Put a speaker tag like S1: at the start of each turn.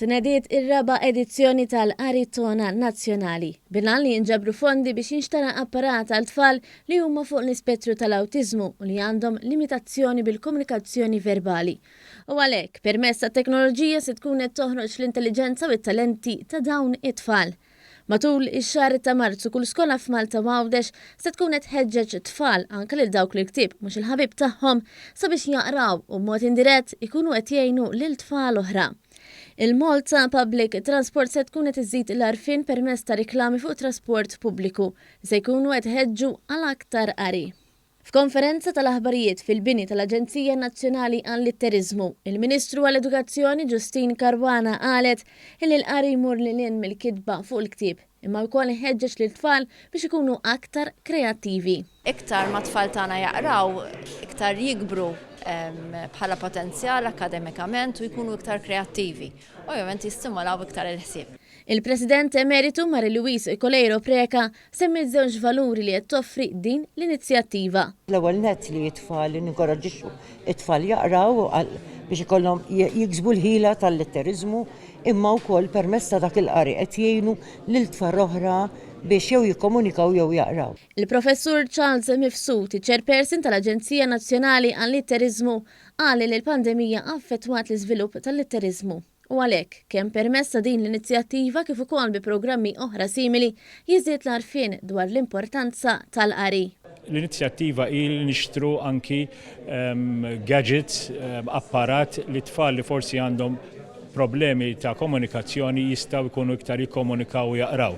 S1: tnediet ir-raba edizzjoni tal-Qari Tona Nazzjonali. Bilan li jinġabru fondi biex jinxtara apparat għal tfal li huma fuq l-ispettru tal-awtiżmu u li għandhom limitazzjoni bil-komunikazzjoni verbali. U għalhekk, permezz tat-teknoloġija se tkun qed toħroġ l-intelligenza u t-talenti ta' dawn it-tfal. Matul ix-xahar ta' Marzu kull skola f'Malta Għawdex se tkun qed tħeġġeġ tfal anke lil dawk li ktieb mhux il-ħabib tagħhom sabiex jaqraw u b'mod indirett ikunu qed jgħinu lil tfal oħra. Il-Malta Public Transport se tkun qed iżid l-għarfien permezz ta' riklami fuq trasport pubbliku li se jkunu qed iħeġġu għal aktar qari. F'konferenza tal-aħbarijiet fil-bini tal-Aġenzija Nazzjonali għall-Litterizmu, il-Ministru għall-Edukazzjoni Ġustin Karwana qalet li l-qari jmur lil mill-kitba fuq il-ktieb imma wkoll iħeġġeġ lil-tfal biex ikunu aktar kreattivi.
S2: Iktar ma tfal tagħna jaqraw, iktar jikbru bħala potenzjal akademikament u jkunu iktar kreattivi. Ovvjament jistimulaw iktar il-ħsieb.
S1: Il-President Emeritu Marie-Louise Colero Preka semmi żewġ valuri li qed toffri din l-inizjattiva.
S3: L-ewwel nett li t-tfal li ninkoraġġixxu it-tfal jaqraw biex ikollhom jiksbu l-ħila tal-litterizmu imma wkoll permezz ta' dak il-qari qed jgħinu lil tfal oħra biex jew jikkomunikaw jew jaqraw.
S1: Il-Professur Charles Mifsuti, chairperson tal-Aġenzija Nazzjonali għall-Litterizmu, qal li l-pandemija affettwat l-iżvilupp tal-litterizmu. U għalhekk kemm permezz ta' din l-inizjattiva kif ukoll bi programmi oħra simili jiżdied l-għarfien dwar l-importanza tal-qari.
S4: L-inizjattiva il nixtru anki gadgets, apparat li tfal li forsi għandhom problemi ta' komunikazzjoni jistgħu jkunu iktar jikkomunikaw u jaqraw.